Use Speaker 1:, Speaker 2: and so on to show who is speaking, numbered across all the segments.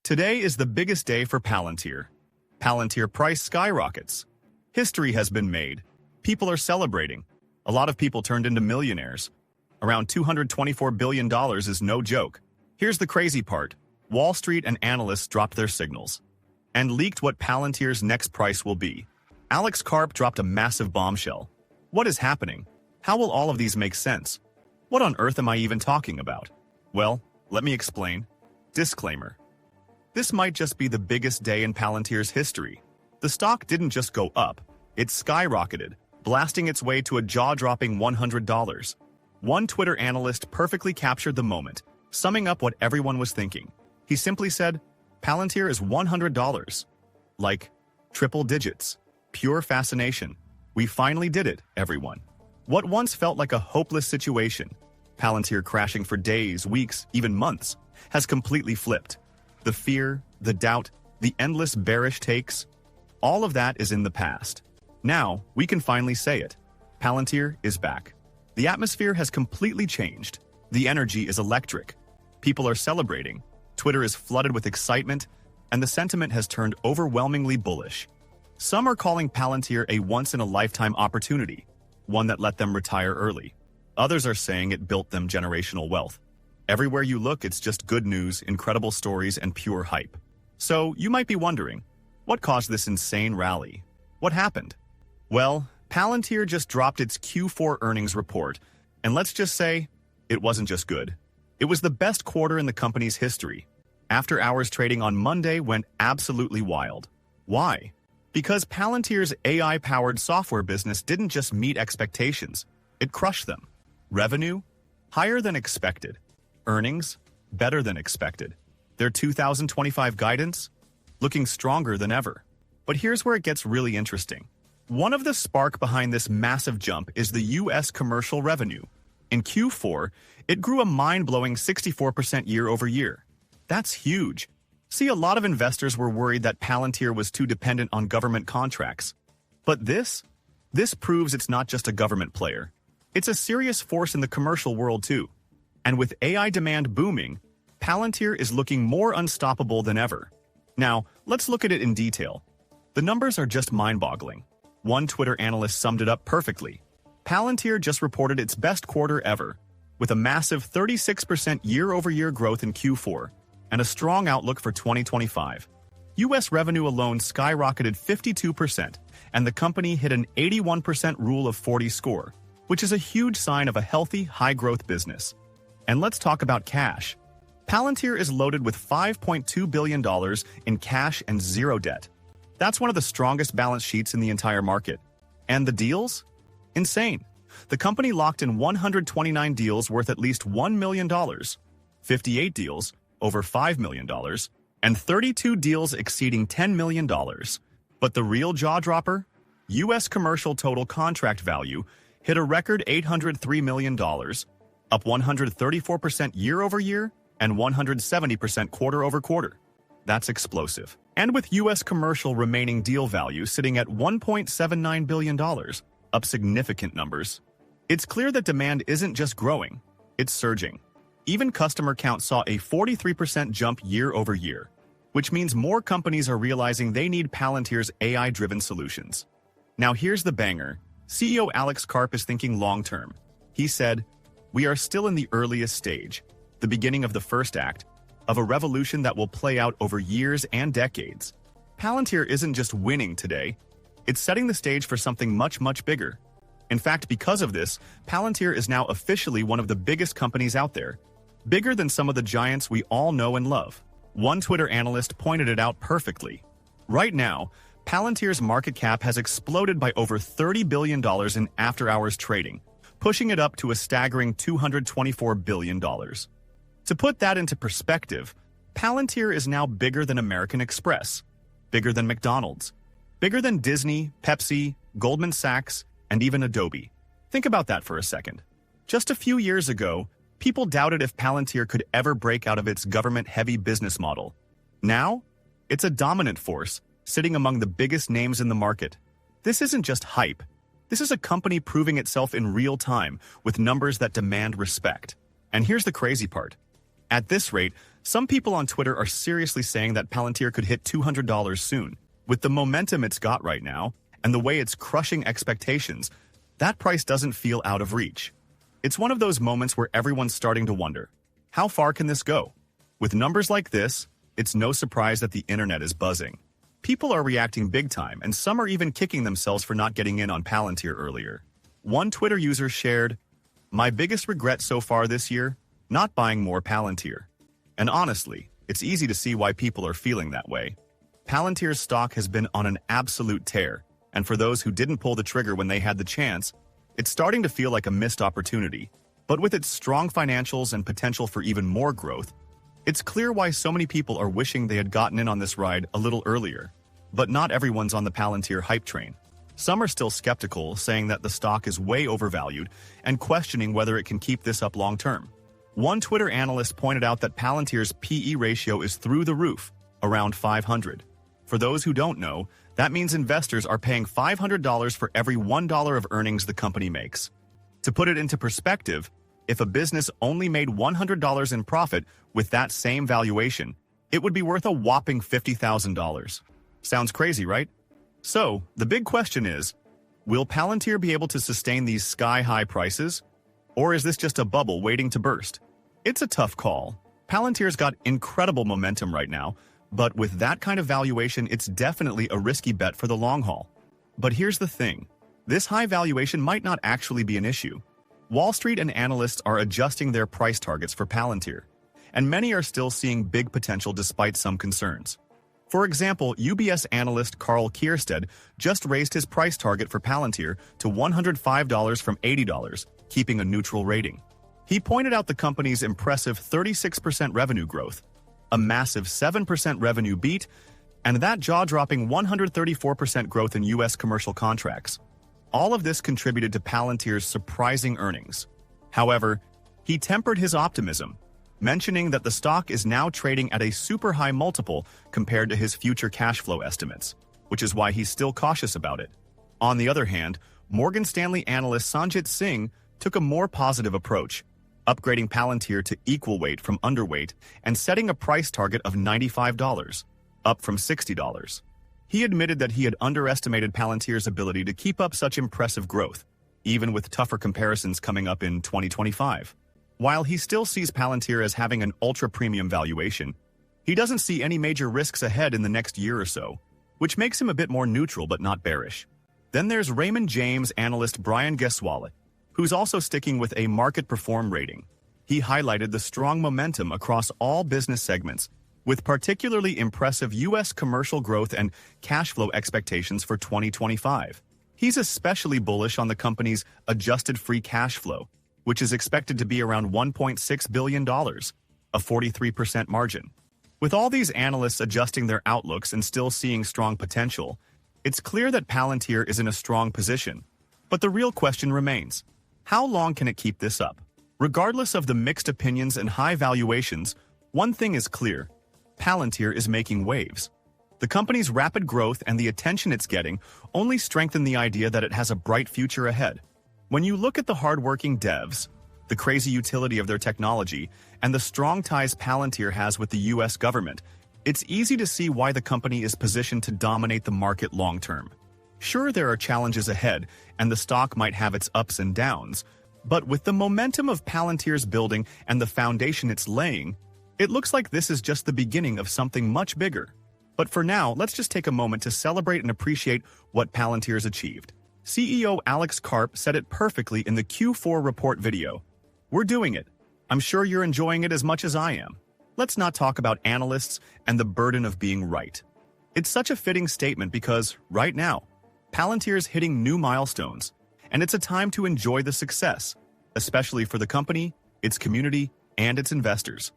Speaker 1: Today is the biggest day for Palantir. Palantir price skyrockets. History has been made. People are celebrating. A lot of people turned into millionaires. Around $224 billion is no joke. Here's the crazy part. Wall Street and analysts dropped their signals and leaked what Palantir's next price will be. Karp dropped a massive bombshell. What is happening? How will all of these make sense? What on earth am I even talking about? Well, let me explain. Disclaimer. This might just be the biggest day in Palantir's history. The stock didn't just go up, it skyrocketed, blasting its way to a jaw-dropping $100. One Twitter analyst perfectly captured the moment, summing up what everyone was thinking. He simply said, Palantir is $100. Like, triple digits. Pure fascination. We finally did it, everyone. What once felt like a hopeless situation, Palantir crashing for days, weeks, even months, has completely flipped. The fear, the doubt, the endless bearish takes, all of that is in the past. Now, we can finally say it. Palantir is back. The atmosphere has completely changed. The energy is electric. People are celebrating. Twitter is flooded with excitement, and the sentiment has turned overwhelmingly bullish. Some are calling Palantir a once-in-a-lifetime opportunity, one that let them retire early. Others are saying it built them generational wealth. Everywhere you look, it's just good news, incredible stories, and pure hype. So, you might be wondering, what caused this insane rally? What happened? Well, Palantir just dropped its Q4 earnings report, and let's just say, it wasn't just good. It was the best quarter in the company's history. After-hours trading on Monday went absolutely wild. Why? Because Palantir's AI-powered software business didn't just meet expectations, it crushed them. Revenue? Higher than expected. Earnings? Better than expected. Their 2025 guidance? Looking stronger than ever. But here's where it gets really interesting. One of the spark behind this massive jump is the U.S. commercial revenue. In Q4, it grew a mind-blowing 64% year over year. That's huge. See, a lot of investors were worried that Palantir was too dependent on government contracts. But this proves it's not just a government player. It's a serious force in the commercial world too. And with AI demand booming, Palantir is looking more unstoppable than ever. Now, let's look at it in detail. The numbers are just mind-boggling. One Twitter analyst summed it up perfectly. Palantir just reported its best quarter ever, with a massive 36% year-over-year growth in Q4 and a strong outlook for 2025. U.S. revenue alone skyrocketed 52%, and the company hit an 81% Rule of 40 score, which is a huge sign of a healthy, high-growth business. And let's talk about cash. Palantir is loaded with $5.2 billion in cash and zero debt. That's one of the strongest balance sheets in the entire market. And the deals? Insane. The company locked in 129 deals worth at least $1 million, 58 deals over $5 million, and 32 deals exceeding $10 million. But the real jaw-dropper? U.S. commercial total contract value hit a record $803 million, up 134% year-over-year and 170% quarter-over-quarter. That's explosive. And with U.S. commercial remaining deal value sitting at $1.79 billion, up significant numbers. It's clear that demand isn't just growing, it's surging. Even customer count saw a 43% jump year-over-year, which means more companies are realizing they need Palantir's AI-driven solutions. Now here's the banger. CEO Karp is thinking long-term. He said, "We are still in the earliest stage, the beginning of the first act, of a revolution that will play out over years and decades." Palantir isn't just winning today, it's setting the stage for something much, much bigger. In fact, because of this, Palantir is now officially one of the biggest companies out there, bigger than some of the giants we all know and love. One Twitter analyst pointed it out perfectly. Right now, Palantir's market cap has exploded by over $30 billion in after-hours trading, pushing it up to a staggering $224 billion. To put that into perspective, Palantir is now bigger than American Express, bigger than McDonald's, bigger than Disney, Pepsi, Goldman Sachs, and even Adobe. Think about that for a second. Just a few years ago, people doubted if Palantir could ever break out of its government-heavy business model. Now, it's a dominant force, sitting among the biggest names in the market. This isn't just hype. This is a company proving itself in real time with numbers that demand respect. And here's the crazy part. At this rate, Some people on Twitter are seriously saying that Palantir could hit $200 soon. With the momentum it's got right now, and the way it's crushing expectations, that price doesn't feel out of reach. It's one of those moments where everyone's starting to wonder, how far can this go? With numbers like this, it's no surprise that the internet is buzzing. People are reacting big time, and some are even kicking themselves for not getting in on Palantir earlier. One Twitter user shared, "My biggest regret so far this year? Not buying more Palantir." And honestly, it's easy to see why people are feeling that way. Palantir's stock has been on an absolute tear, and for those who didn't pull the trigger when they had the chance, it's starting to feel like a missed opportunity. But with its strong financials and potential for even more growth, it's clear why so many people are wishing they had gotten in on this ride a little earlier. But not everyone's on the Palantir hype train. Some are still skeptical, saying that the stock is way overvalued and questioning whether it can keep this up long term. One Twitter analyst pointed out that Palantir's PE ratio is through the roof, around 500. For those who don't know, that means investors are paying $500 for every $1 of earnings the company makes. To put it into perspective, if a business only made $100 in profit with that same valuation, it would be worth a whopping $50,000. Sounds crazy, right? So, the big question is, will Palantir be able to sustain these sky-high prices? Or is this just a bubble waiting to burst? It's a tough call. Palantir's got incredible momentum right now, but with that kind of valuation, it's definitely a risky bet for the long haul. But here's the thing. This high valuation might not actually be an issue. Wall Street and analysts are adjusting their price targets for Palantir, and many are still seeing big potential despite some concerns. For example, UBS analyst Karl Kierstead just raised his price target for Palantir to $105 from $80, keeping a neutral rating. He pointed out the company's impressive 36% revenue growth, a massive 7% revenue beat, and that jaw-dropping 134% growth in U.S. commercial contracts. All of this contributed to Palantir's surprising earnings. However, he tempered his optimism, mentioning that the stock is now trading at a super high multiple compared to his future cash flow estimates, which is why he's still cautious about it. On the other hand, Morgan Stanley analyst Sanjit Singh took a more positive approach, upgrading Palantir to equal weight from underweight and setting a price target of $95, up from $60. He admitted that he had underestimated Palantir's ability to keep up such impressive growth, even with tougher comparisons coming up in 2025. While he still sees Palantir as having an ultra-premium valuation, he doesn't see any major risks ahead in the next year or so, which makes him a bit more neutral but not bearish. Then there's Raymond James analyst Brian Geswallet, who's also sticking with a market perform rating. He highlighted the strong momentum across all business segments, with particularly impressive U.S. commercial growth and cash flow expectations for 2025. He's especially bullish on the company's adjusted free cash flow, which is expected to be around $1.6 billion, a 43% margin. With all these analysts adjusting their outlooks and still seeing strong potential, it's clear that Palantir is in a strong position. But the real question remains, how long can it keep this up? Regardless of the mixed opinions and high valuations, one thing is clear: Palantir is making waves. The company's rapid growth and the attention it's getting only strengthen the idea that it has a bright future ahead. When you look at the hardworking devs, the crazy utility of their technology, and the strong ties Palantir has with the U.S. government, it's easy to see why the company is positioned to dominate the market long-term. Sure, there are challenges ahead, and the stock might have its ups and downs, but with the momentum of Palantir's building and the foundation it's laying, it looks like this is just the beginning of something much bigger. But for now, let's just take a moment to celebrate and appreciate what Palantir's achieved. CEO Alex Karp said it perfectly in the Q4 report video. "We're doing it. I'm sure you're enjoying it as much as I am. Let's not talk about analysts and the burden of being right." It's such a fitting statement because, right now, Palantir's hitting new milestones, and it's a time to enjoy the success, especially for the company, its community, and its investors.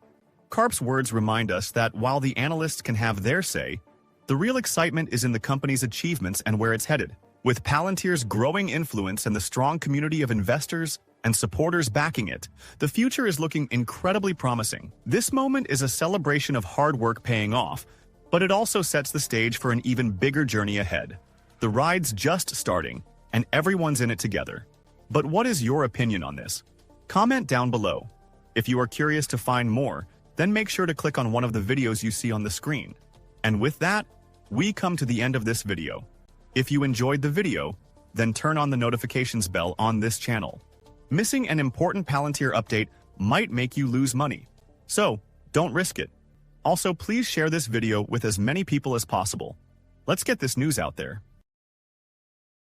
Speaker 1: Karp's words remind us that while the analysts can have their say, the real excitement is in the company's achievements and where it's headed. With Palantir's growing influence and the strong community of investors and supporters backing it, the future is looking incredibly promising. This moment is a celebration of hard work paying off, but it also sets the stage for an even bigger journey ahead. The ride's just starting, and everyone's in it together. But what is your opinion on this? Comment down below. If you are curious to find more, then make sure to click on one of the videos you see on the screen. And with that, we come to the end of this video. If you enjoyed the video, then turn on the notifications bell on this channel. Missing an important Palantir update might make you lose money, so don't risk it. Also, please share this video with as many people as possible. Let's get this news out there.